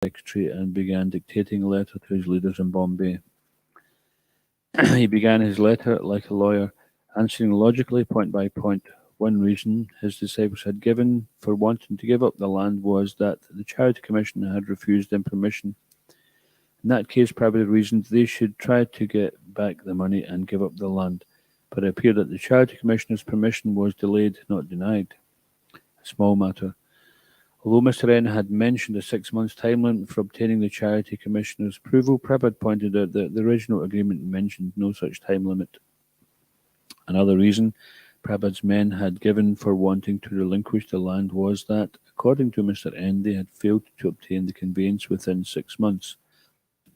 secretary and began dictating a letter to his leaders in Bombay. He began his letter like a lawyer, answering logically point by point. One reason his disciples had given for wanting to give up the land was that the Charity Commission had refused them permission. In that case, Prabhupada reasoned they should try to get back the money and give up the land, but it appeared that the Charity Commissioner's permission was delayed, not denied. A small matter. Although Mr. N had mentioned a 6 months time limit for obtaining the Charity Commissioner's approval, Prabhupada pointed out that the original agreement mentioned no such time limit. Another reason Prabhupada's men had given for wanting to relinquish the land was that, according to Mr. N, they had failed to obtain the conveyance within 6 months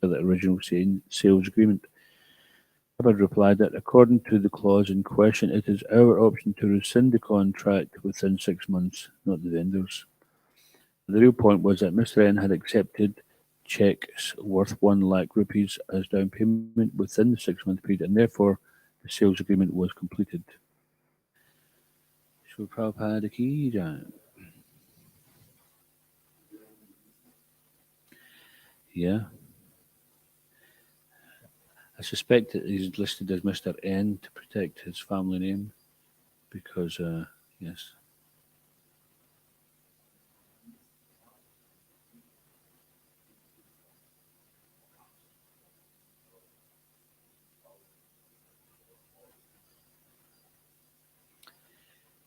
of the original sales agreement. Prabhupada replied that, according to the clause in question, it is our option to rescind the contract within 6 months, not the vendor's. The real point was that Mr. N had accepted cheques worth 1 lakh rupees as down payment within the 6 month period, and therefore the sales agreement was completed. So Prabhupada ki jai. Yeah. I suspect that he's listed as Mr. N to protect his family name because, yes.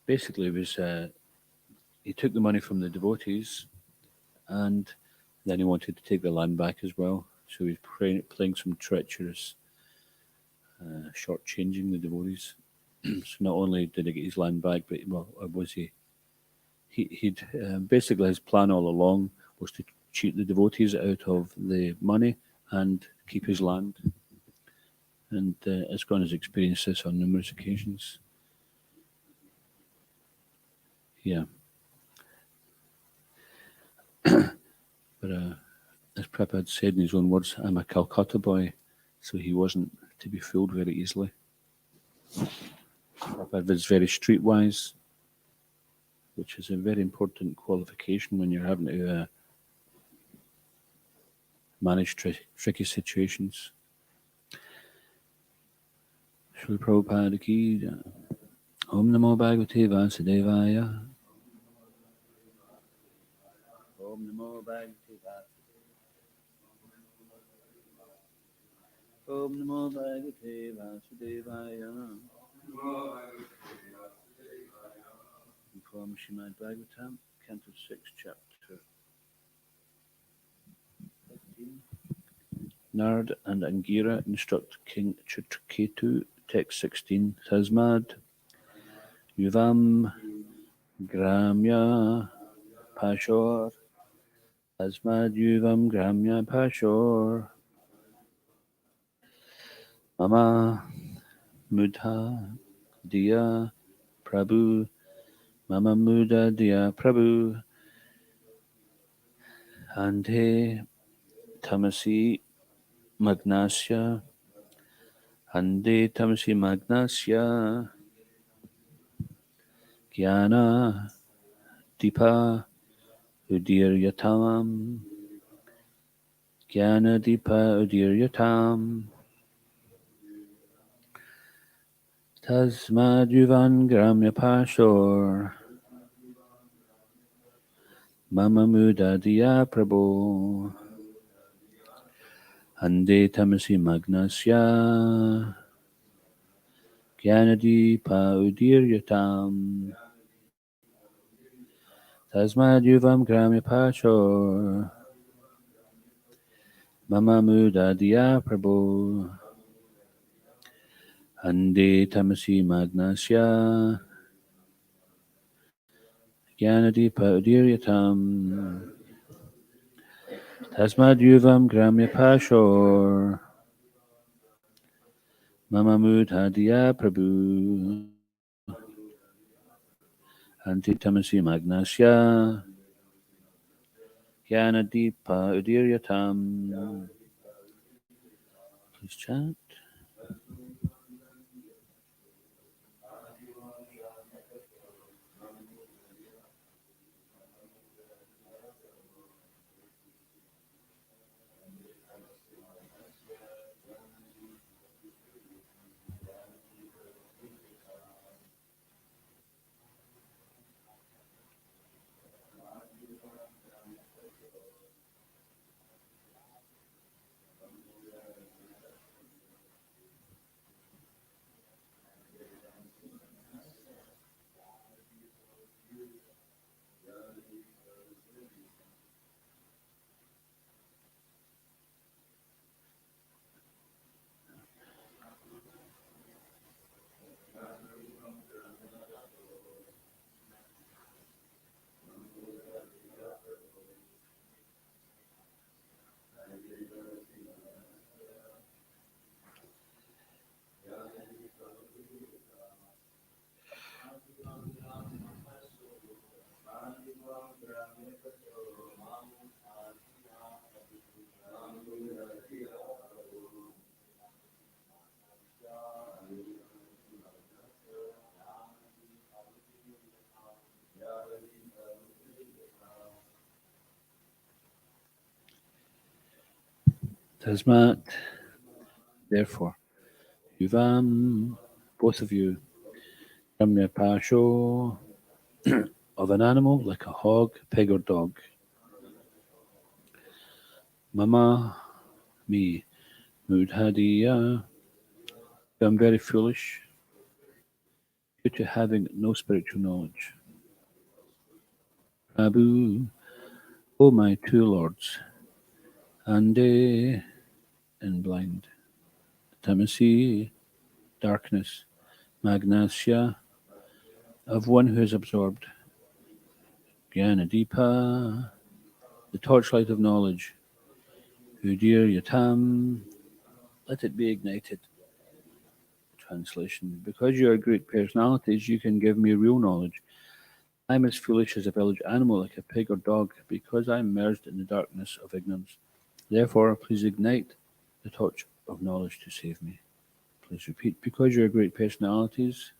Basically, it was he took the money from the devotees, and then he wanted to take the land back as well. So he was playing some treacherous, shortchanging the devotees. So not only did he get his land back, but was he? He'd basically his plan all along was to cheat the devotees out of the money and keep his land. And ISKCON has experienced this on numerous occasions. Yeah. But as Prabhupada said in his own words, I'm a Calcutta boy, so he wasn't to be fooled very easily. Prabhupada was very streetwise, which is a very important qualification when you're having to manage tricky situations. Srila Prabhupada ki jai. Om Namo Bhagavate Vasudevaya. Om Namo Bhagavate Vasudevaya. Om Namo Bhagavate Vasudevaya. From Srimad Bhagavatam, Canto 6, Chapter 15. Narad and Angira instruct King Chitraketu, text 16, Tasmad Yuvam Gramya Pashor. Tasmad Yuvam Gramya Pashor. Mama Mudha Diya Prabhu. Mama Mudha Diya Prabhu. Ante Tamasi Magnasya. Ande Tamasi Magnasya. Jnana Dipa Udiryatam. Jnana Dipa Udiryatam. Tasmad Yuvan Gramya Pashor. Mama Mudha Diya Prabhu. Ande Tamasi Magnasya. Jnanadipa Udiryatam. Tasmad Yuvam Gramya Pashor. Mama Mudha Diya Prabhu. Ande Tamasi Magnasya. Jnanadipa Udiryatam. Tasmad Yuvam Gramya Pashor. Mama Mudha Diya Prabhu. Ante Tamasi Magnasya. Jnanadipa Udiryatam. Please chant. Tasmat, therefore, Yuvam, both of you, Ramya Pasho, of an animal like a hog, pig, or dog. Mama, me, Mudhadiya, I'm very foolish due to having no spiritual knowledge. Prabhu, O my two lords, Ande and blind, Tamasi, darkness, Magnasya, of one who is absorbed, Jnanadeepa, the torchlight of knowledge, Udir Yatam, let it be ignited. Translation, because you are great personalities, you can give me real knowledge. I am as foolish as a village animal, like a pig or dog, because I am merged in the darkness of ignorance. Therefore, please ignite the torch of knowledge to save me. Please repeat, because you are great personalities,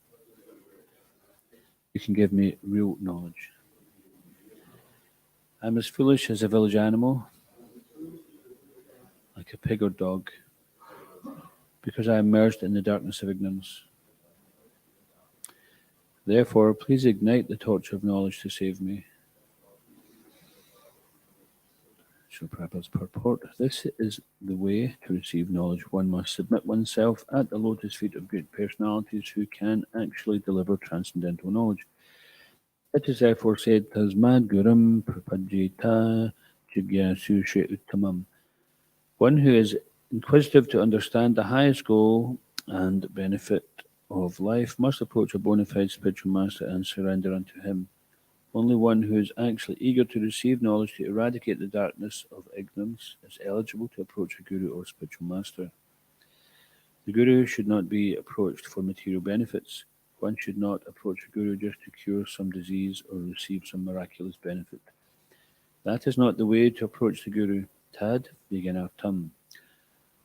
you can give me real knowledge. I am as foolish as a village animal, like a pig or dog, because I am merged in the darkness of ignorance. Therefore, please ignite the torch of knowledge to save me. Srila Prabhupada's purport. This is the way to receive knowledge. One must submit oneself at the lotus feet of great personalities who can actually deliver transcendental knowledge. It is therefore said, Tasmad Gurum Prapajita Jigyasu She Uttamam. One who is inquisitive to understand the highest goal and benefit of life must approach a bona fide spiritual master and surrender unto him. Only one who is actually eager to receive knowledge to eradicate the darkness of ignorance is eligible to approach a guru or spiritual master. The guru should not be approached for material benefits. One should not approach a guru just to cure some disease or receive some miraculous benefit. That is not the way to approach the guru. Tad Viganartam.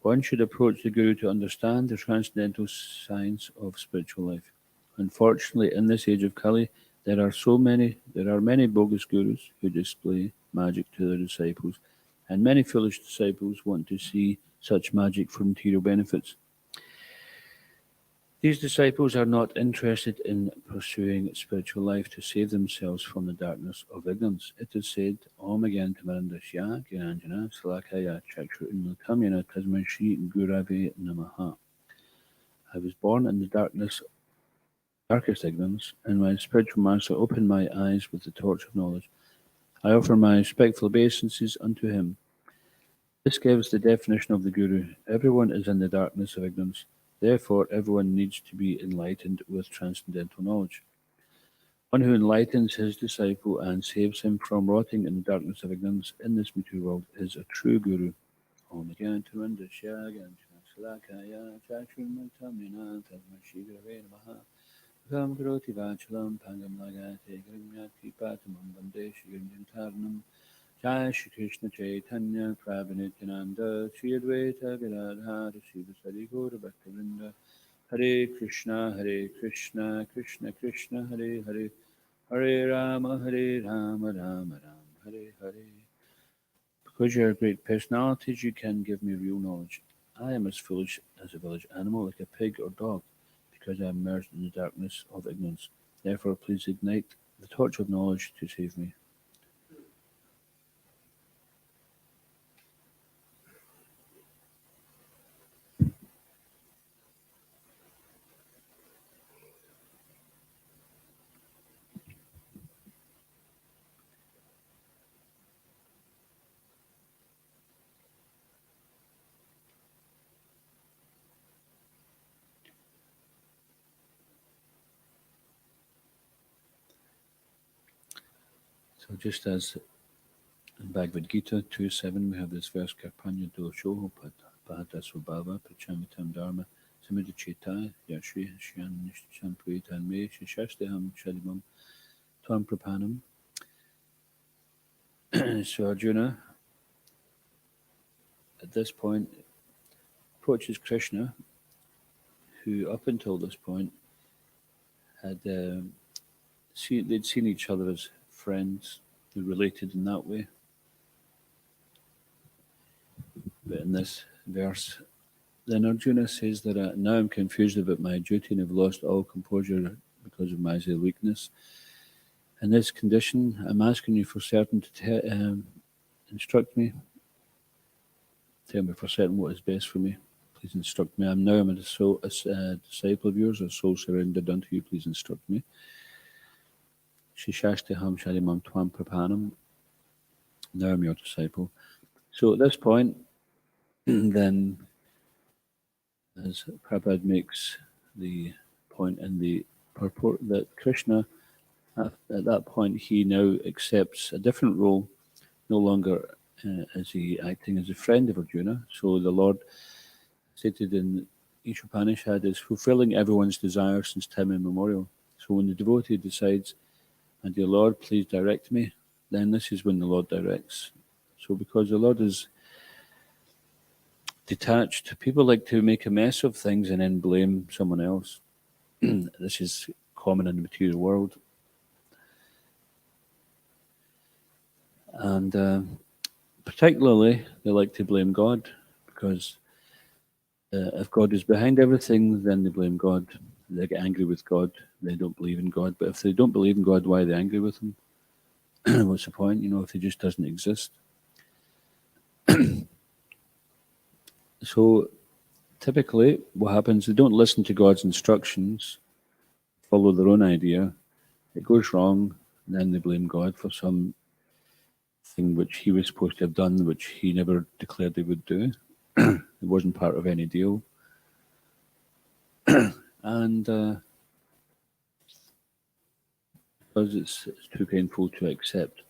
One should approach the guru to understand the transcendental science of spiritual life. Unfortunately, in this age of Kali, there are many bogus gurus who display magic to their disciples, and many foolish disciples want to see such magic for material benefits. These disciples are not interested in pursuing spiritual life to save themselves from the darkness of ignorance. It is said, Om again Tamarandasya Gyananjana Salakaya Chakra Unmutamyana Tasmashi Gurave Namaha. I was born in the darkest ignorance, and my spiritual master opened my eyes with the torch of knowledge. I offer my respectful obeisances unto him. This gives the definition of the Guru. Everyone is in the darkness of ignorance. Therefore, everyone needs to be enlightened with transcendental knowledge. One who enlightens his disciple and saves him from rotting in the darkness of ignorance in this material world is a true Guru. Om Again Tarandasya Salakaya Chakshurmatamina Tasmashigurave Namaha. Kam Karoti Vachalam Pangam Lagate Grimya Kripatamam Vande Shirinjantarnam Jai Shri Krishna Chaitanya Prabhu Shri Advaita Gadadhara Shiva Sari Gaura Bhaktivinoda Hare Krishna Krishna Krishna Hare Hare Hare Rama Rama Rama Hare Hare. Because you are great personalities, you can give me real knowledge. I am as foolish as a village animal, like a pig or dog, because I am immersed in the darkness of ignorance. Therefore, please ignite the torch of knowledge to save me. So just as in Bhagavad Gita 2.7 we have this verse, Karpanya dosho pahata svabhava pachamitam dharma samidacheta yashri shyan nishampuitan me shashasteham shadimam tvam prapanam. So Arjuna, at this point, approaches Krishna, who up until this point had they'd seen each other as friends, who related in that way. But in this verse, then Arjuna says that now I'm confused about my duty and have lost all composure because of my weakness. In this condition, I'm asking you for certain to instruct me. Tell me for certain what is best for me. Please instruct me. I'm a disciple of yours, a soul surrendered unto you. Please instruct me. Shishashtaham sharimam tvam prapanam. Now I'm your disciple. So at this point, then, as Prabhupada makes the point in the purport, that Krishna, at that point, he now accepts a different role. No longer is he acting as a friend of Arjuna. So the Lord, stated in each Upanishad, is fulfilling everyone's desire since time immemorial. So when the devotee decides, "And dear Lord, please direct me," then this is when the Lord directs. So because the Lord is detached, people like to make a mess of things and then blame someone else. This is common in the material world. And particularly, they like to blame God, because if God is behind everything, then they blame God. They get angry with God. They don't believe in God. But if they don't believe in God, why are they angry with him? What's the point? If he just doesn't exist. So typically, what happens, they don't listen to God's instructions, follow their own idea. It goes wrong, and then they blame God for something which he was supposed to have done, which he never declared he would do. It wasn't part of any deal. And because it's too painful to accept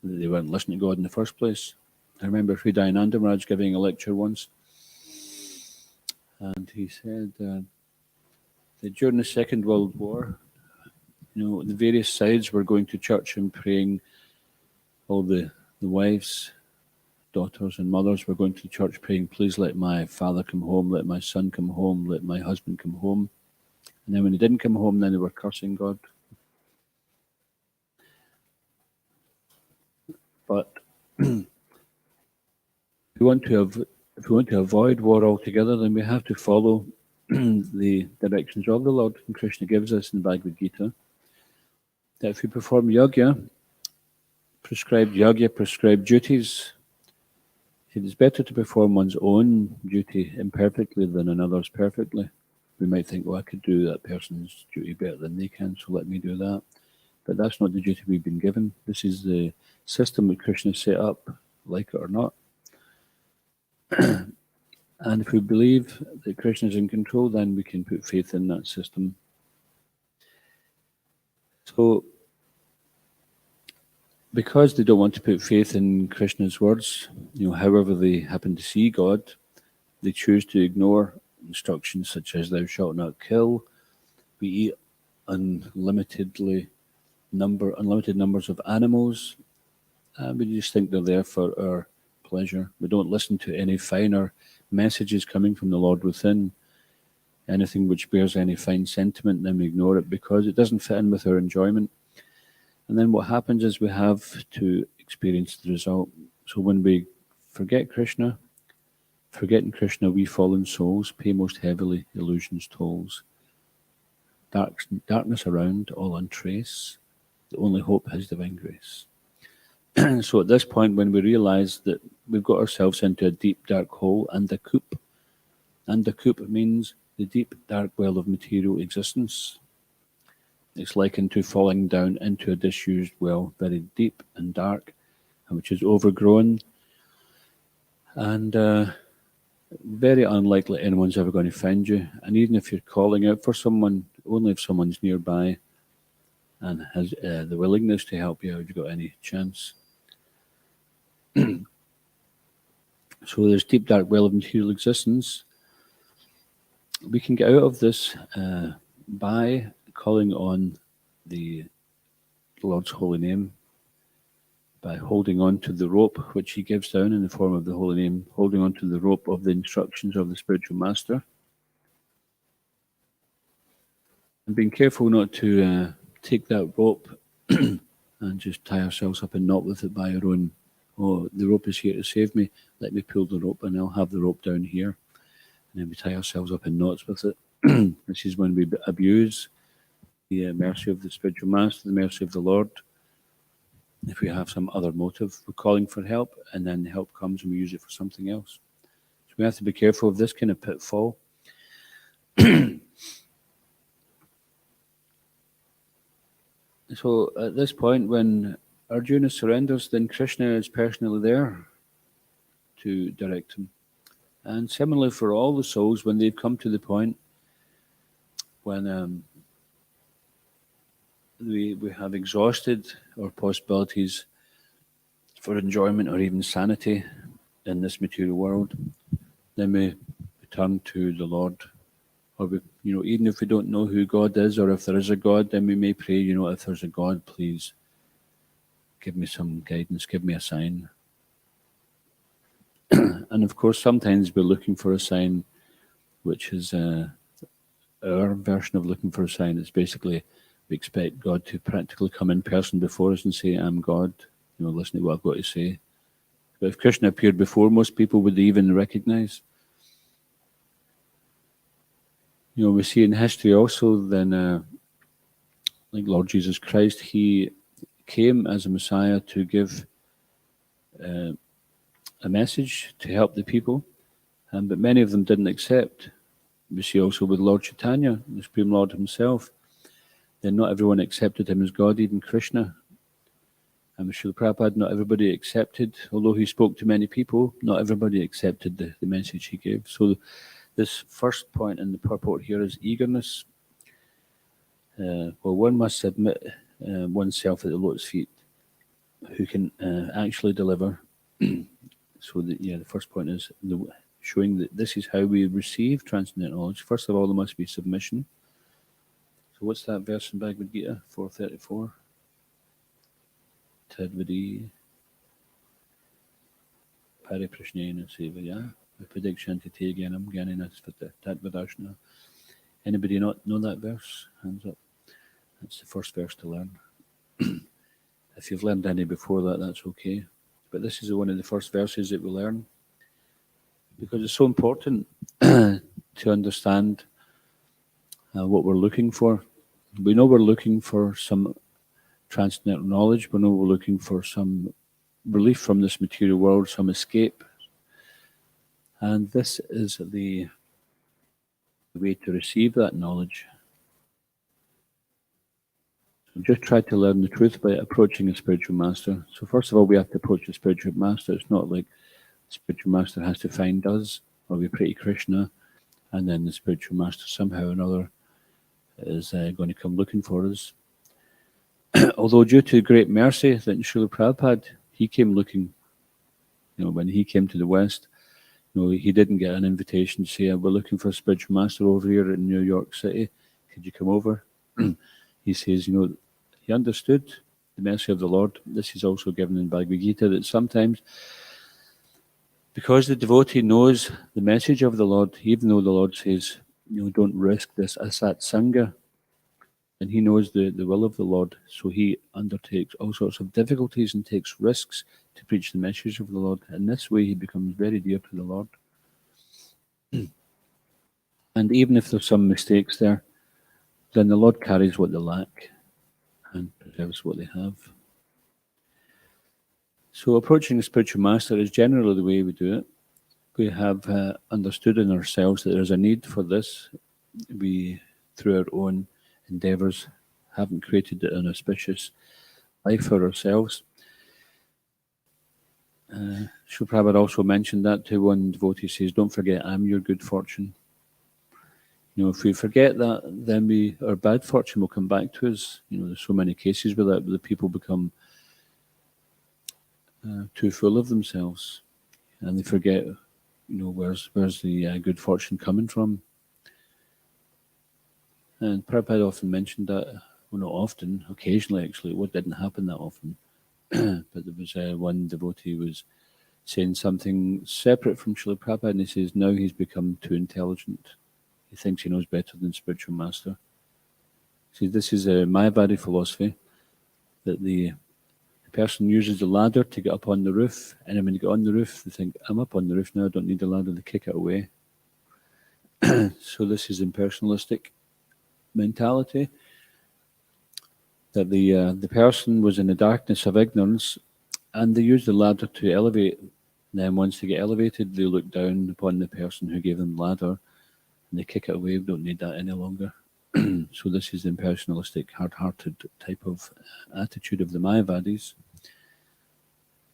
that they weren't listening to God in the first place. I remember Hridayananda Maharaj giving a lecture once, and he said that during the Second World War, the various sides were going to church and praying. All the wives, daughters and mothers were going to church praying, "Please let my father come home, let my son come home, let my husband come home." And then when he didn't come home, then they were cursing God. But if we want to avoid war altogether, then we have to follow the directions of the Lord. And Krishna gives us in the Bhagavad Gita that if we perform prescribed duties, it is better to perform one's own duty imperfectly than another's perfectly. We might think, "Well, I could do that person's duty better than they can, so let me do that." But that's not the duty we've been given. This is the system that Krishna set up, like it or not. And if we believe that Krishna is in control, then we can put faith in that system. So, because they don't want to put faith in Krishna's words, however they happen to see God, they choose to ignore instructions such as "Thou shalt not kill." We eat unlimited numbers of animals. We just think they're there for our pleasure. We don't listen to any finer messages coming from the Lord within. Anything which bears any fine sentiment, then we ignore it because it doesn't fit in with our enjoyment. And then what happens is we have to experience the result. So when we forgetting Krishna, we fallen souls pay most heavily illusion's tolls. Darkness around, all untrace. The only hope is divine grace. So at this point, when we realize that we've got ourselves into a deep, dark hole, and the coop means the deep, dark well of material existence. It's likened to falling down into a disused well, very deep and dark, which is overgrown, and very unlikely anyone's ever going to find you. And even if you're calling out for someone, only if someone's nearby and has the willingness to help you out, you've got any chance. So there's deep, dark well of material existence. We can get out of this by calling on the Lord's holy name, by holding on to the rope which he gives down in the form of the holy name, holding on to the rope of the instructions of the spiritual master, and being careful not to take that rope and just tie ourselves up in knot with it by our own oh, the rope is here to save me, let me pull the rope and I'll have the rope down here. And then we tie ourselves up in knots with it. This is when we abuse the mercy of the spiritual master, the mercy of the Lord. If we have some other motive, we're calling for help, and then the help comes and we use it for something else. So we have to be careful of this kind of pitfall. So at this point, when Arjuna surrenders, then Krishna is personally there to direct him. And similarly for all the souls, when they've come to the point when we have exhausted our possibilities for enjoyment or even sanity in this material world, then we turn to the Lord. Or we, even if we don't know who God is, or if there is a God, then we may pray, if there's a God, please give me some guidance, give me a sign. And of course, sometimes we're looking for a sign, which is our version of looking for a sign. It's basically we expect God to practically come in person before us and say, I'm God, listen to what I've got to say. But if Krishna appeared before, most people would even recognize. We see in history also then, like Lord Jesus Christ, he came as a Messiah to give a message to help the people, but many of them didn't accept. We see also with Lord Chaitanya, the Supreme Lord himself, then not everyone accepted him as God, even Krishna. And with Srila Prabhupada, not everybody accepted, although he spoke to many people, not everybody accepted the message he gave. So this first point in the purport here is eagerness. Well, one must submit oneself at the Lord's feet, who can actually deliver. So the first point is showing that this is how we receive transcendental knowledge. First of all, there must be submission. So what's that verse in Bhagavad Gita 4:34? Tadvadi pariprashnena sevaya vipadikshante te gyanam gyanena tadvadashna. Anybody not know that verse? Hands up. That's the first verse to learn. If you've learned any before that, that's okay. But this is one of the first verses that we learn, because it's so important to understand what we're looking for. We know we're looking for some transcendental knowledge. We know we're looking for some relief from this material world, some escape. And this is the way to receive that knowledge. So just try to learn the truth by approaching a spiritual master. So first of all, we have to approach a spiritual master. It's not like the spiritual master has to find us, or we pray to Krishna, and then the spiritual master somehow or another is going to come looking for us. Although due to great mercy that Srila Prabhupada, he came looking, when he came to the West, he didn't get an invitation to say, we're looking for a spiritual master over here in New York City. Could you come over? He says, he understood the mercy of the Lord. This is also given in Bhagavad Gita, that sometimes, because the devotee knows the message of the Lord, even though the Lord says, don't risk this asat sangha, and he knows the will of the Lord, so he undertakes all sorts of difficulties and takes risks to preach the message of the Lord. In this way, he becomes very dear to the Lord. And even if there's some mistakes there, then the Lord carries what they lack and preserves what they have. So approaching a spiritual master is generally the way we do it. We have understood in ourselves that there's a need for this. We, through our own endeavours, haven't created an auspicious life for ourselves. Srila Prabhupada also mentioned that to one devotee. Says, don't forget, I'm your good fortune. If we forget that, then our bad fortune will come back to us. There's so many cases where the people become too full of themselves, and they forget, where's the good fortune coming from. And Prabhupada often mentioned that, well, not often, occasionally actually, what didn't happen that often. But there was one devotee was saying something separate from Srila Prabhupada, and he says now he's become too intelligent. He thinks he knows better than spiritual master. He says this is a Mayavadi philosophy, that the person uses the ladder to get up on the roof, and then when you get on the roof, they think, I'm up on the roof now, I don't need the ladder, they kick it away. So this is impersonalistic mentality, that the person was in the darkness of ignorance, and they use the ladder to elevate. Then once they get elevated, they look down upon the person who gave them the ladder, and they kick it away, we don't need that any longer. So this is the impersonalistic, hard-hearted type of attitude of the Mayavadis.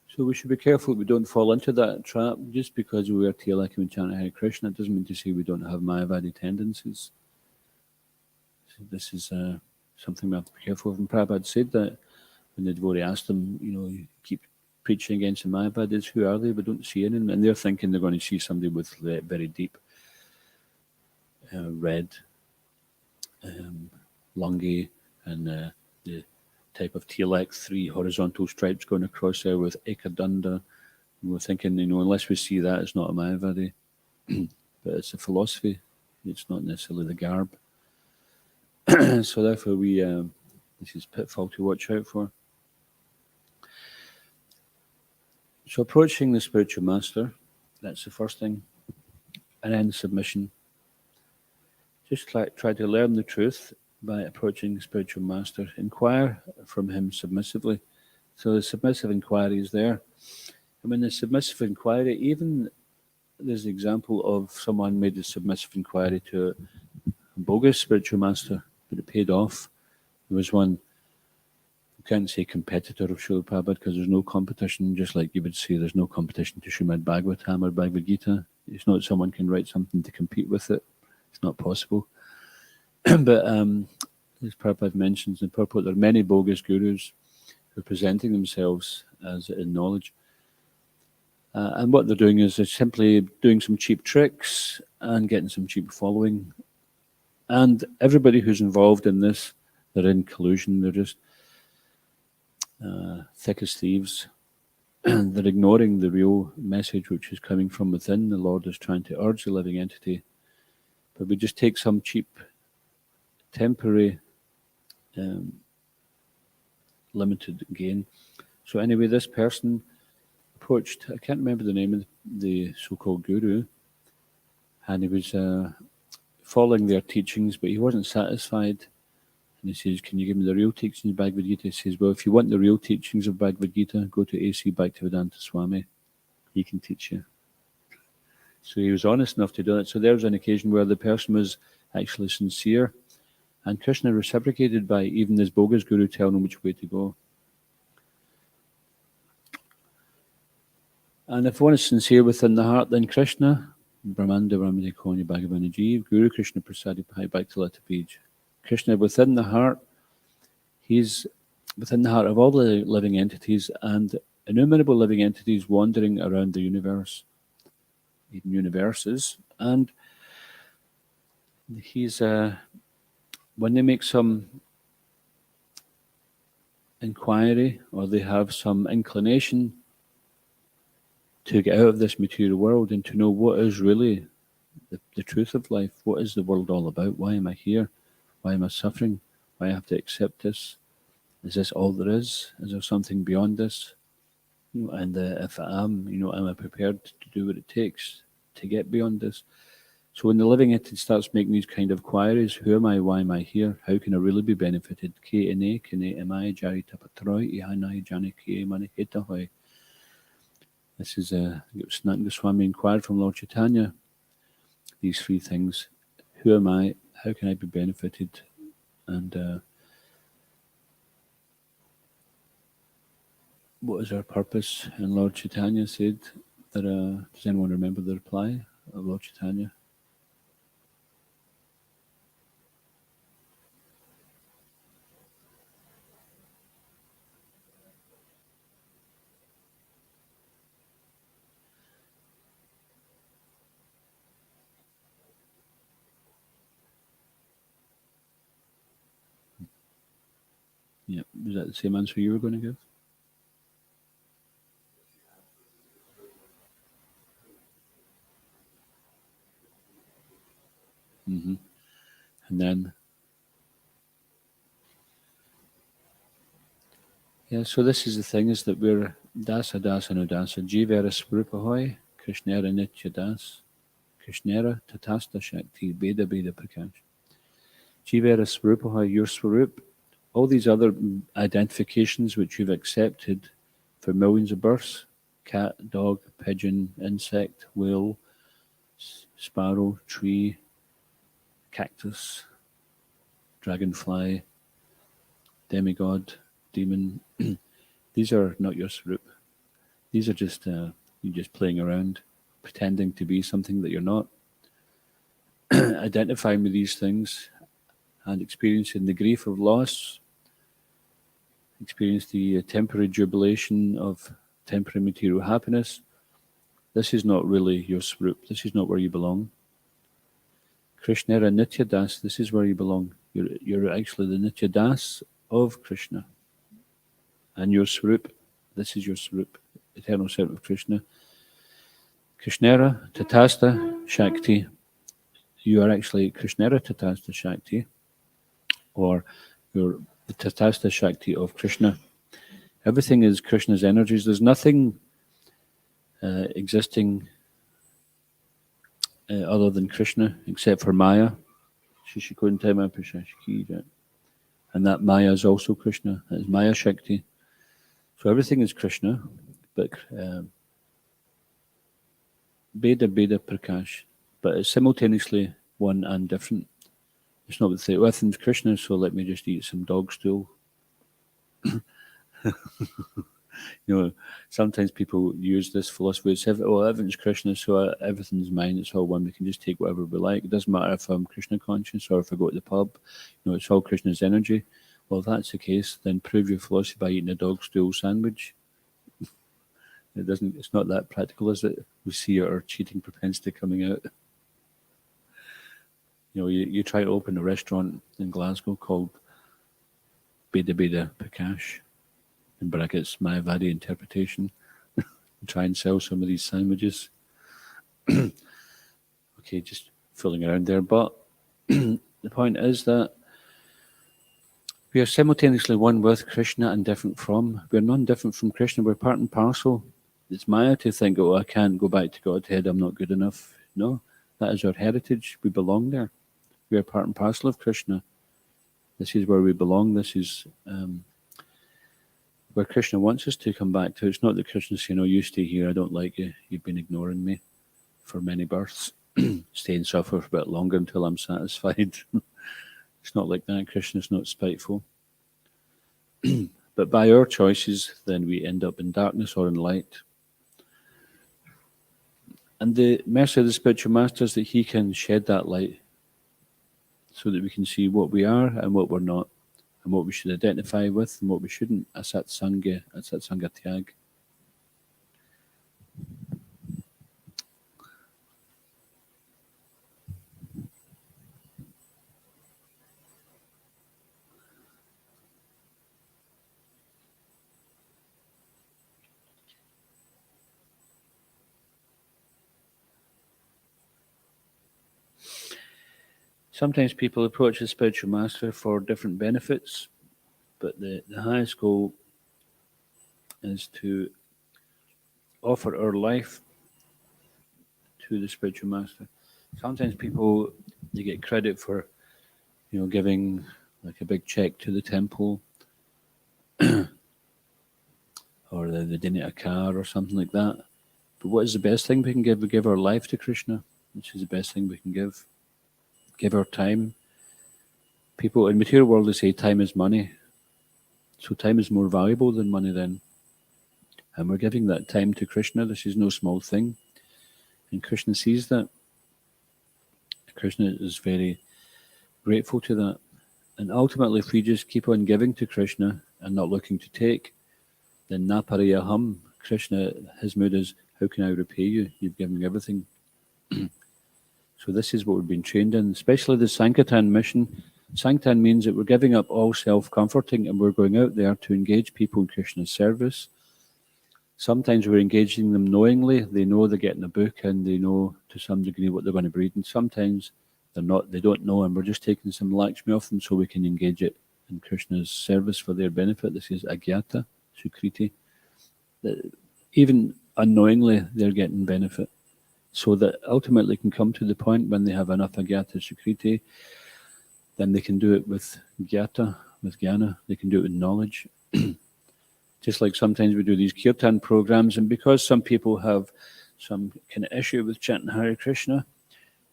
So we should be careful we don't fall into that trap. Just because we wear tilak and chant Hare Krishna, it doesn't mean to say we don't have Mayavadi tendencies. So this is something we have to be careful of. And Prabhupada said that when the devotee asked him, you keep preaching against the Mayavadis, who are they? We don't see any. And they're thinking they're going to see somebody with very deep red lungi and the type of tilak, 3 horizontal stripes going across there with ekadanda. And we're thinking, unless we see that, it's not a Mayavadi. But it's a philosophy. It's not necessarily the garb. So therefore this is pitfall to watch out for. So approaching the spiritual master, that's the first thing. And then submission. Just try to learn the truth by approaching the spiritual master. Inquire from him submissively. So the submissive inquiry is there. And when the submissive inquiry, even there's an example of someone made a submissive inquiry to a bogus spiritual master, but it paid off. There was one, you can't say competitor of Srila Prabhupada because there's no competition, just like you would say there's no competition to Srimad Bhagavatam or Bhagavad Gita. It's not someone can write something to compete with it. It's not possible. But as Prabhupada mentions in the purport, there are many bogus gurus who are presenting themselves as in knowledge. And what they're doing is they're simply doing some cheap tricks and getting some cheap following. And everybody who's involved in this, they're in collusion. They're just thick as thieves. And they're ignoring the real message which is coming from within. The Lord is trying to urge the living entity. But we just take some cheap, temporary, limited gain. So anyway, this person approached, I can't remember the name of the so-called guru, and he was following their teachings, but he wasn't satisfied. And he says, can you give me the real teachings of Bhagavad Gita? He says, well, if you want the real teachings of Bhagavad Gita, go to A.C. Bhaktivedanta Swami. He can teach you. So he was honest enough to do it. So there was an occasion where the person was actually sincere, and Krishna reciprocated by even this bogus guru telling him which way to go. And if one is sincere within the heart, then Krishna, Brahmanda Ramade Konya Bhagavana Jeev, Guru Krishna Prasadi Pai Bhaktilata Bij. Krishna within the heart, he's within the heart of all the living entities and innumerable living entities wandering around the universe, even universes. And he's, when they make some inquiry or they have some inclination to get out of this material world and to know what is really the truth of life, what is the world all about, why am I here, why am I suffering, why I have to accept this, is this all there is there something beyond this, and if I am, am I prepared to do what it takes to get beyond this? So when the living entity starts making these kind of queries, who am I, why am I here, how can I really be benefited? This is Sanatana Goswami inquired from Lord Chaitanya. These 3 things: who am I? How can I be benefited? And what is our purpose? And Lord Chaitanya said that. Does anyone remember the reply of Lord Chaitanya? Yeah, was that the same answer you were going to give? Mm-hmm. And then, Yeah, so this is the thing, is that we're Dasa Dasa no Dasa, Jivera Swarupahoy, Krishnera Nitya Das, Krishnera Tatasta Shakti, Beda Beda Prakash. Jivera Swarupahoy, your Swarup, all these other identifications which you've accepted for millions of births, cat, dog, pigeon, insect, whale, sparrow, tree, cactus, dragonfly, demigod, demon. These are not your Swarup. These are just you just playing around, pretending to be something that you're not. Identifying with these things and experiencing the grief of loss, experience the temporary jubilation of temporary material happiness. This is not really your Swarup. This is not where you belong. Krishnera Nitya Das, this is where you belong. You're actually the Nitya Das of Krishna. And your Swarup, this is your Swarup, eternal servant of Krishna. Krishnera Tatasta Shakti, you are actually Krishnera Tatasta Shakti, or you're the Tatasta Shakti of Krishna. Everything is Krishna's energies. There's nothing existing other than Krishna, except for Maya. And that Maya is also Krishna. That is Maya Shakti. So everything is Krishna, but Beda Beda Prakash. But it's simultaneously one and different. It's not that everything's Krishna, so let me just eat some dog stool. Sometimes people use this philosophy. It's everything's Krishna, so everything's mine. It's all one. We can just take whatever we like. It doesn't matter if I'm Krishna conscious or if I go to the pub. It's all Krishna's energy. Well, if that's the case, then prove your philosophy by eating a dog stool sandwich. It's not that practical, is it? We see our cheating propensity coming out. You try to open a restaurant in Glasgow called Beda Beda Prakash, in brackets, Mayavadi interpretation, and try and sell some of these sandwiches. Okay, just fooling around there. But the point is that we are simultaneously one with Krishna and different from. We're non-different from Krishna. We're part and parcel. It's Maya to think, I can't go back to Godhead. I'm not good enough. No, that is our heritage. We belong there. We are part and parcel of Krishna. This is where we belong. This is where Krishna wants us to come back to. It's not that Krishna's saying, you stay here, I don't like you, you've been ignoring me for many births. Stay and suffer for a bit longer until I'm satisfied. It's not like that. Krishna's not spiteful. But by our choices, then we end up in darkness or in light. And the mercy of the spiritual master is that he can shed that light so that we can see what we are and what we're not, and what we should identify with and what we shouldn't. Asat Sangha Tyag. Sometimes people approach the spiritual master for different benefits, but the highest goal is to offer our life to the spiritual master. Sometimes people, they get credit for, giving like a big check to the temple, or they donate a car or something like that. But what is the best thing we can give? We give our life to Krishna, which is the best thing we can give. Give our time. People in the material world, they say time is money. So time is more valuable than money then. And we're giving that time to Krishna. This is no small thing. And Krishna sees that. Krishna is very grateful to that. And ultimately, if we just keep on giving to Krishna and not looking to take, then napariyaham, Krishna, his mood is, how can I repay you? You've given me everything. So this is what we've been trained in, especially the Sankirtan mission. Sankirtan means that we're giving up all self-comforting and we're going out there to engage people in Krishna's service. Sometimes we're engaging them knowingly. They know they're getting a book and they know to some degree what they're going to be reading. Sometimes they're not, they don't know, and we're just taking some Lakshmi off them so we can engage it in Krishna's service for their benefit. This is agyata. Sukriti, that even unknowingly they're getting benefit. So that ultimately can come to the point when they have enough Agyata Sukriti, then they can do it with Gyata, with Jnana, they can do it with knowledge. Just like sometimes we do these kirtan programs, and because some people have some kind of issue with chanting Hare Krishna,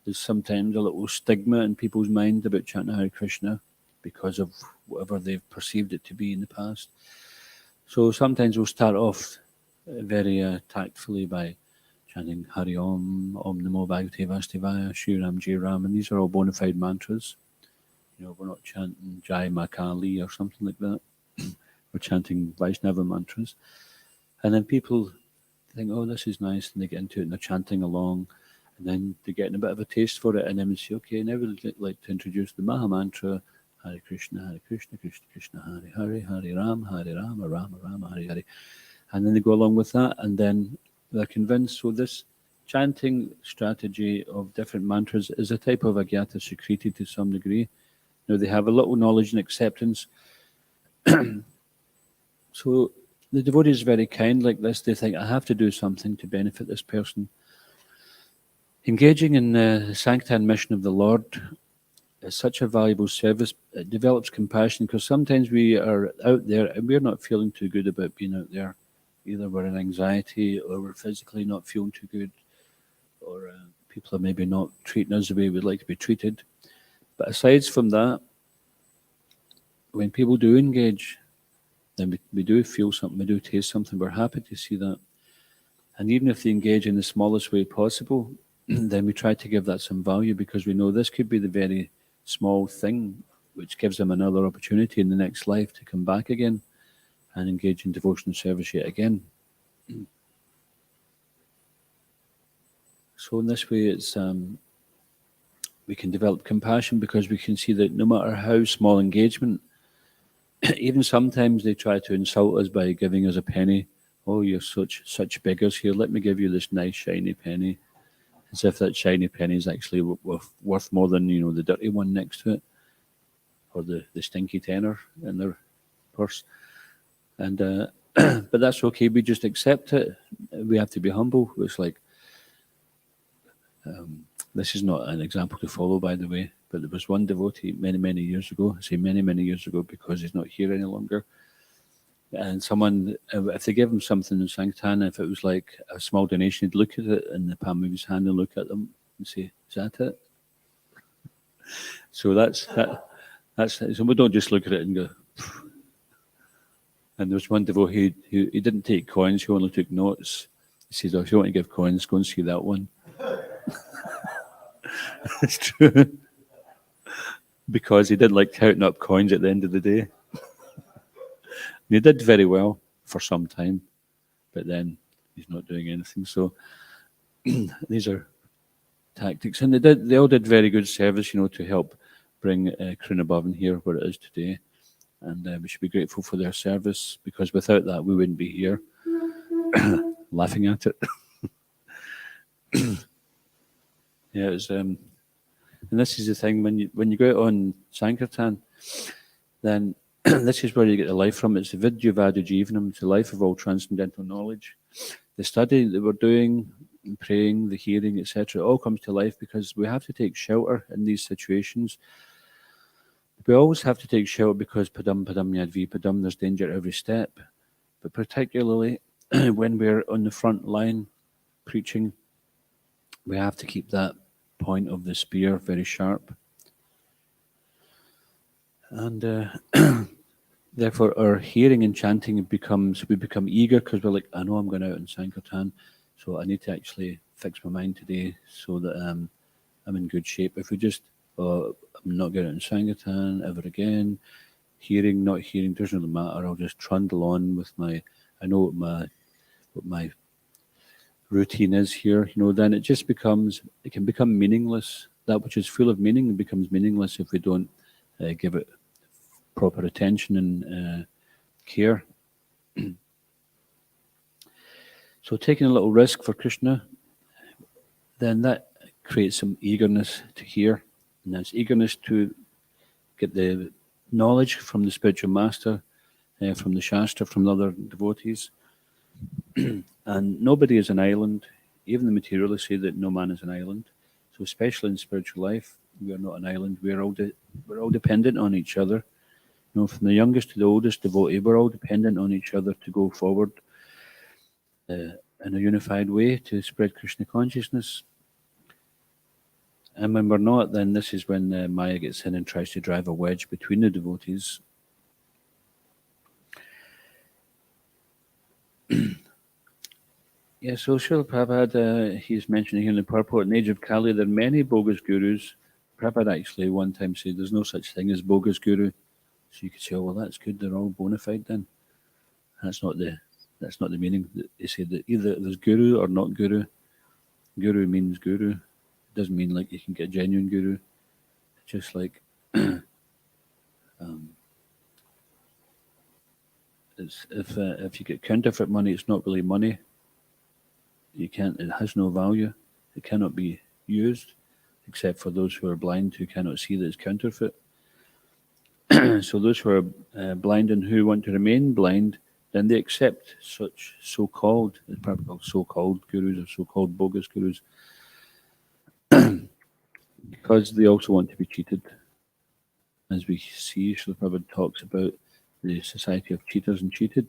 there's sometimes a little stigma in people's mind about chanting Hare Krishna because of whatever they've perceived it to be in the past. So sometimes we'll start off very tactfully by chanting Hari Om, Om Namo Bhagavate Vasudevaya, Shri Ram Jai Ram, and these are all bona fide mantras. We're not chanting Jai Ma Kali or something like that. We're chanting Vaishnava mantras. And then people think, oh, this is nice, and they get into it and they're chanting along, and then they're getting a bit of a taste for it, and then we say, okay, now we'd like to introduce the Maha Mantra, Hare Krishna, Krishna Krishna, Hare Hare, Hare Rama, Rama Rama, Hare Hare. And then they go along with that, and then they're convinced. So this chanting strategy of different mantras is a type of Agyata Sukriti to some degree. They have a little knowledge and acceptance. So the devotee is very kind like this. They think, I have to do something to benefit this person. Engaging in the Sankirtan mission of the Lord is such a valuable service. It develops compassion, because sometimes we are out there and we're not feeling too good about being out there. Either we're in anxiety, or we're physically not feeling too good, or people are maybe not treating us the way we'd like to be treated. But aside from that, when people do engage, then we do feel something, we do taste something, we're happy to see that. And even if they engage in the smallest way possible, then we try to give that some value, because we know this could be the very small thing which gives them another opportunity in the next life to come back again and engage in devotional service yet again. So in this way, it's we can develop compassion, because we can see that no matter how small engagement, even sometimes they try to insult us by giving us a penny. Oh, you're such beggars here. Let me give you this nice shiny penny, as if that shiny penny is actually worth more than the dirty one next to it, or the stinky tenner in their purse. And but that's okay. We just accept it. We have to be humble. It's like this is not an example to follow, by the way. But there was one devotee many years ago. I say many years ago because he's not here any longer. And someone, if they give him something in Sankirtan, if it was like a small donation, he'd look at it in the palm of his hand and look at them and say, "Is that it?" So that's so we don't just look at it and go. Phew. And there was one devotee who he didn't take coins; he only took notes. He says, "Oh, if you want to give coins, go and see that one." It's true. Because he didn't like counting up coins at the end of the day. And he did very well for some time, but then he's not doing anything. So these are tactics, and they all did very good service, to help bring Kruna Bhavan here where it is today. And we should be grateful for their service, because without that we wouldn't be here laughing at it. Yeah, it was. And this is the thing, when you go out on Sankirtan, then this is where you get the life from. It's the Vidya Vadu Jivanam, it's the life of all transcendental knowledge. The study that we're doing, and praying, the hearing, etc., all comes to life because we have to take shelter in these situations. We always have to take shelter because padam yadvi padam, there's danger at every step. But particularly when we're on the front line preaching, we have to keep that point of the spear very sharp. And therefore our hearing and chanting we become eager, because we're like, I know I'm going out in Sankirtan, so I need to actually fix my mind today so that I'm in good shape. If we just, I'm not going out in Sankirtan ever again, hearing, not hearing, doesn't really matter, I'll just trundle on with I know what my routine is here, then it can become meaningless. That which is full of meaning becomes meaningless if we don't give it proper attention and care. So taking a little risk for Krishna, then that creates some eagerness to hear, and that's eagerness to get the knowledge from the spiritual master, from the Shastra, from the other devotees. And nobody is an island. Even the materialists say that no man is an island. So especially in spiritual life, we are not an island. We're all dependent on each other. From the youngest to the oldest devotee, we're all dependent on each other to go forward in a unified way to spread Krishna consciousness. And when we're not, then this is when Maya gets in and tries to drive a wedge between the devotees. Yeah, so Srila Prabhupada, he's mentioning here in the purport, in the age of Kali, there are many bogus gurus. Prabhupada actually one time said there's no such thing as bogus guru. So you could say, oh, well, that's good, they're all bona fide then. That's not the meaning. They say that either there's guru or not guru. Guru means guru. It doesn't mean like you can get a genuine guru. It's just like it's if you get counterfeit money, it's not really money. It has no value. It cannot be used, except for those who are blind who cannot see that it's counterfeit. So those who are blind and who want to remain blind, then they accept such so-called, it's probably called so-called gurus or so-called bogus gurus, because they also want to be cheated. As we see, Srila Prabhupada talks about the society of cheaters and cheated.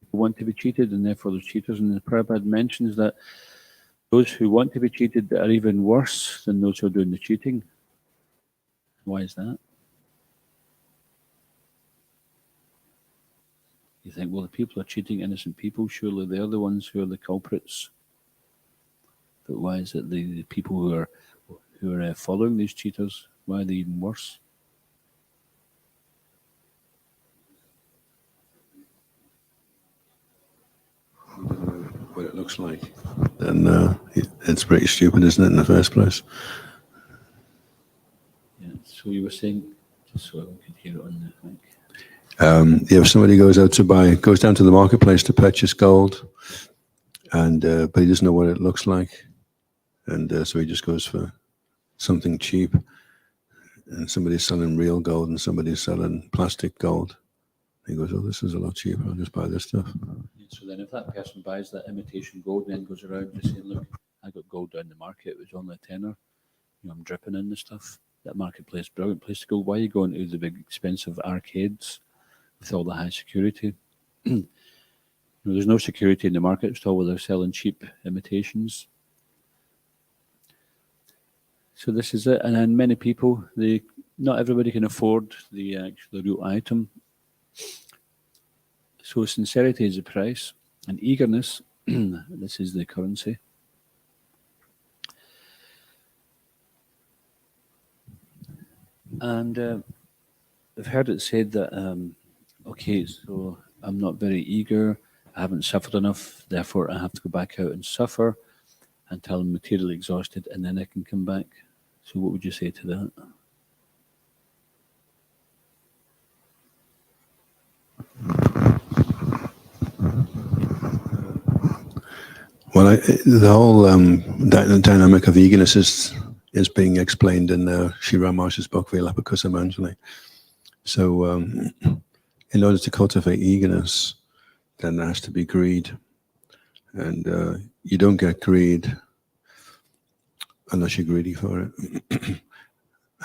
People want to be cheated, and therefore there's cheaters. And the Prabhupada mentions that those who want to be cheated are even worse than those who are doing the cheating. Why is that? You think, well, the people are cheating innocent people. Surely they're the ones who are the culprits. But why is it the people who are following these cheaters? Why are they even worse? What it looks like, then it's pretty stupid, isn't it, in the first place? Yeah. So you were saying, just so I could hear it on the mic. If somebody goes down to the marketplace to purchase gold, and but he doesn't know what it looks like, and so he just goes for something cheap, and somebody's selling real gold and somebody's selling plastic gold. He goes, oh, this is a lot cheaper, I'll just buy this stuff. So then if that person buys that imitation gold and then goes around just saying, look, I got gold down the market, it was only a tenner, I'm dripping in the stuff. That marketplace, brilliant place to go. Why are you going to the big expensive arcades with all the high security? There's no security in the market stall where they're selling cheap imitations. So this is it. And then many people, not everybody can afford the real item. So sincerity is the price, and eagerness, this is the currency. And I've heard it said that, okay, so I'm not very eager, I haven't suffered enough, therefore I have to go back out and suffer until I'm materially exhausted, and then I can come back. So what would you say to that? Well, the whole dynamic of eagerness is being explained in Sri Ramash's book, Vilapakusamanjali. So in order to cultivate eagerness, then there has to be greed. And you don't get greed unless you're greedy for it.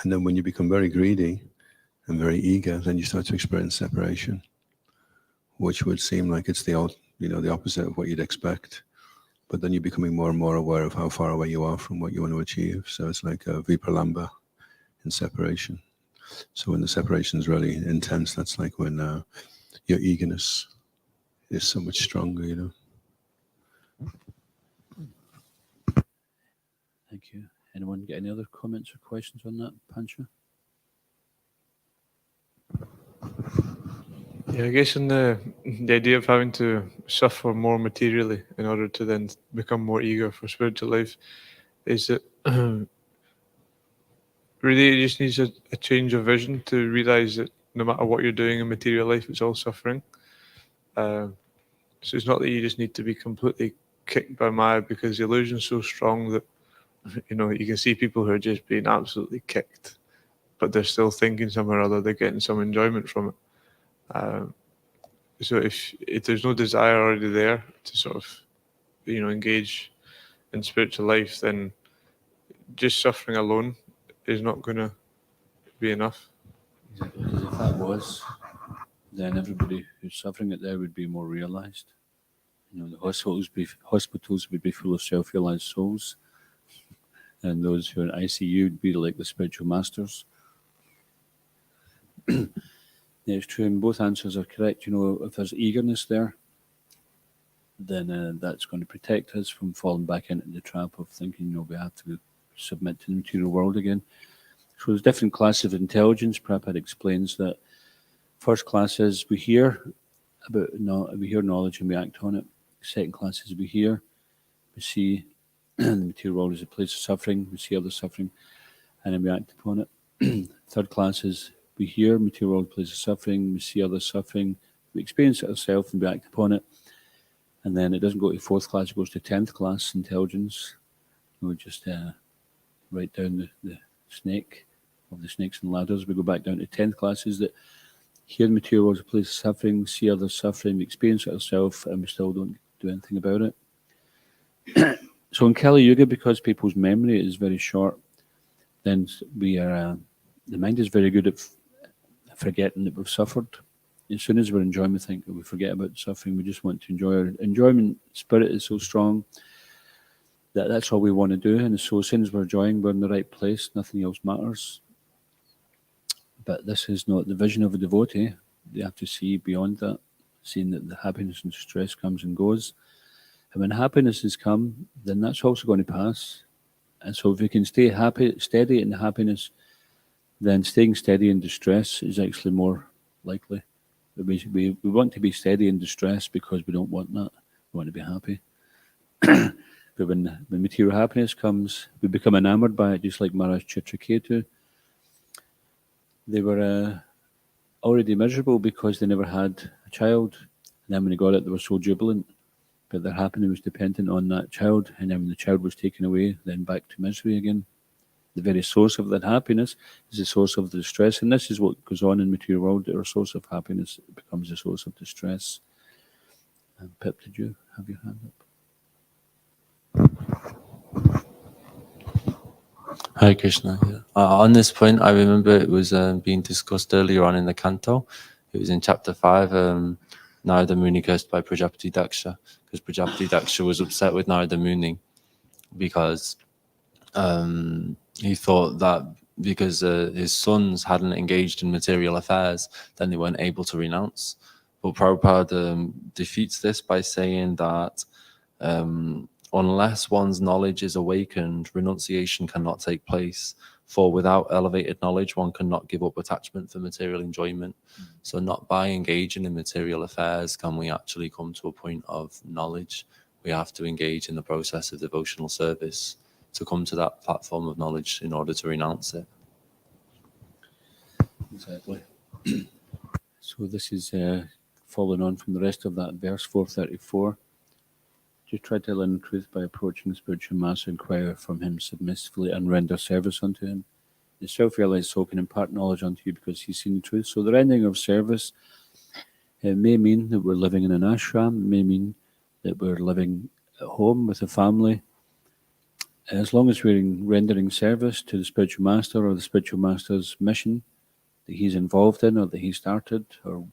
And then when you become very greedy and very eager, then you start to experience separation, which would seem like it's the opposite of what you'd expect. But then you're becoming more and more aware of how far away you are from what you want to achieve. So it's like a vipralamba in separation. So when the separation is really intense, that's like when your eagerness is so much stronger, Thank you. Anyone get any other comments or questions on that, Pancha? Yeah, I guess in the idea of having to suffer more materially in order to then become more eager for spiritual life is that really it just needs a change of vision to realize that no matter what you're doing in material life, it's all suffering. So it's not that you just need to be completely kicked by Maya, because the illusion's so strong that you can see people who are just being absolutely kicked, but they're still thinking somehow or other they're getting some enjoyment from it. So if there's no desire already there to sort of, engage in spiritual life, then just suffering alone is not going to be enough. Exactly, because if that was, then everybody who's suffering it there would be more realized. The hospitals would be full of self-realized souls, and those who are in ICU would be like the spiritual masters. Yeah, it's true, and both answers are correct. If there's eagerness there, then that's going to protect us from falling back into the trap of thinking, we have to submit to the material world again. So there's different classes of intelligence. Prabhupada explains that first class is we hear knowledge and we act on it. Second class is we hear, we see the material world as a place of suffering, we see other suffering, and then we act upon it. Third class is we hear material world, place of suffering, we see other suffering, we experience it ourselves and we act upon it. And then it doesn't go to fourth class, it goes to 10th class intelligence. We just write down the snake of the snakes and ladders. We go back down to 10th classes that hear the material world as a place of suffering, see others suffering, we experience it ourselves, and we still don't do anything about it. So in Kali Yuga, because people's memory is very short, then the mind is very good at forgetting that we've suffered. As soon as we're enjoying, we think we forget about suffering. We just want to enjoy. Our enjoyment spirit is so strong that that's all we want to do. And so as soon as we're enjoying, we're in the right place. Nothing else matters. But this is not the vision of a devotee. They have to see beyond that, seeing that the happiness and stress comes and goes. And when happiness has come, then that's also going to pass. And so if we can stay steady in the happiness, then staying steady in distress is actually more likely. We want to be steady in distress because we don't want that. We want to be happy. But when material happiness comes, we become enamored by it, just like Maharaj Chitraketu. They were already miserable because they never had a child. And then when they got it, they were so jubilant. But their happiness was dependent on that child. And then when the child was taken away, then back to misery again. The very source of that happiness is the source of the distress. And this is what goes on in the material world. Our source of happiness becomes a source of distress. And Pip, did you have your hand up? Hare Krishna. Yeah. On this point, I remember it was being discussed earlier on in the canto. It was in chapter 5, Narada Muni cursed by Prajapati Daksha, because Prajapati Daksha was upset with Narada Muni because he thought that because his sons hadn't engaged in material affairs, then they weren't able to renounce. But Prabhupada defeats this by saying that unless one's knowledge is awakened, renunciation cannot take place. For without elevated knowledge, one cannot give up attachment for material enjoyment. So not by engaging in material affairs can we actually come to a point of knowledge. We have to engage in the process of devotional service to come to that platform of knowledge in order to renounce it. Exactly. So this is following on from the rest of that verse 434. Just try to learn truth by approaching the spiritual master, inquire from him submissively, and render service unto him. The self-realized soul can impart knowledge unto you because he's seen the truth. So the rendering of service may mean that we're living in an ashram, may mean that we're living at home with a family. As long as we're rendering service to the spiritual master or the spiritual master's mission that he's involved in or that he started, or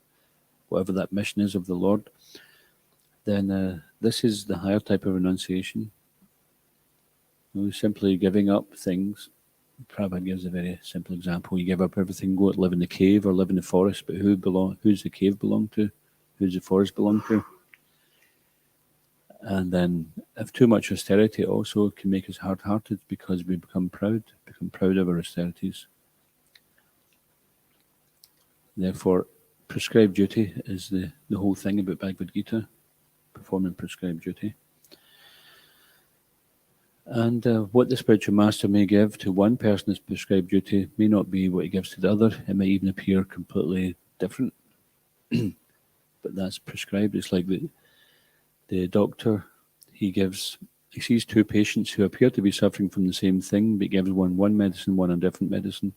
whatever that mission is of the Lord, then this is the higher type of renunciation. Simply giving up things. Prabhupada gives a very simple example. You give up everything, go live in the cave or live in the forest, but who's the cave belong to? Who's the forest belong to? And then if too much austerity also can make us hard-hearted because we become proud of our austerities. Therefore, prescribed duty is the whole thing about Bhagavad Gita, performing prescribed duty. And what the spiritual master may give to one person as prescribed duty may not be what he gives to the other. It may even appear completely different. But that's prescribed. It's like the doctor, he sees two patients who appear to be suffering from the same thing, but gives one medicine, one a different medicine,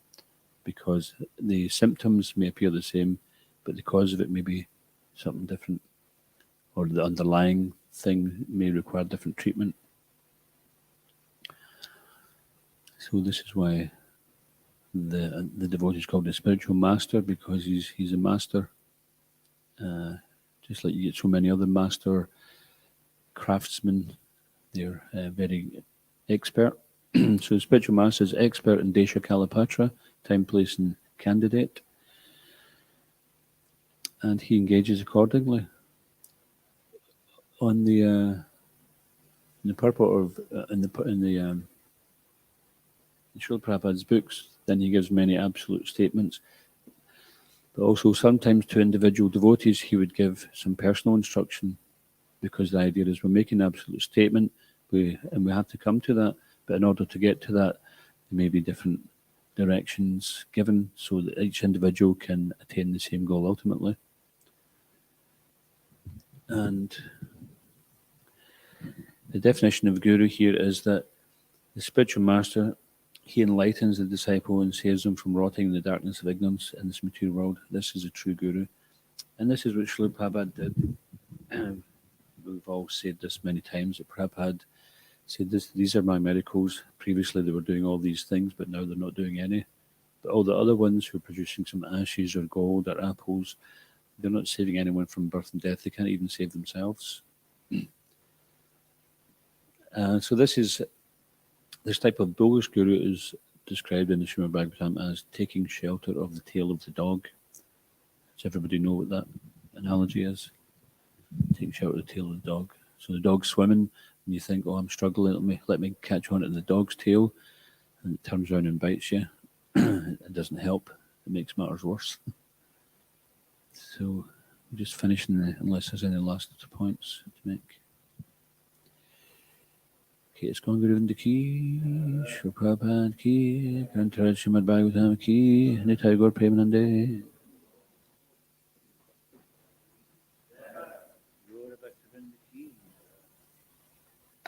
because the symptoms may appear the same, but the cause of it may be something different, or the underlying thing may require different treatment. So this is why the devotee is called the spiritual master, because he's a master. Just like you get so many other master craftsmen, they're very expert. So the spiritual master is expert in Desha Kalapatra, time, place, and candidate, and he engages accordingly. On the in the purport of in Srila Prabhupada's books, then he gives many absolute statements, but also sometimes to individual devotees he would give some personal instruction, because the idea is we're making an absolute statement, we have to come to that, but in order to get to that, there may be different directions given so that each individual can attain the same goal ultimately. And the definition of guru here is that the spiritual master, he enlightens the disciple and saves them from rotting in the darkness of ignorance in this material world. This is a true guru. And this is what Srila Prabhupada did. We've all said this many times, that Prabhupada said these are my miracles. Previously they were doing all these things, but now they're not doing any. But all the other ones who are producing some ashes or gold or apples, they're not saving anyone from birth and death. They can't even save themselves. So this type of bullish guru is described in the Srimad Bhagavatam as taking shelter of the tail of the dog. Does everybody know what that analogy is? Taking shelter of the tail of the dog. So the dog's swimming, and you think, oh, I'm struggling, let me catch on to the dog's tail, and it turns around and bites you. It doesn't help. It makes matters worse. So we're just finishing unless there's any last points to make. Okay, it's going Govinda ki, Srila Prabhupada ki, Grantaraj Srimad Bhagavatam ki, Nitai Gaur Premanande.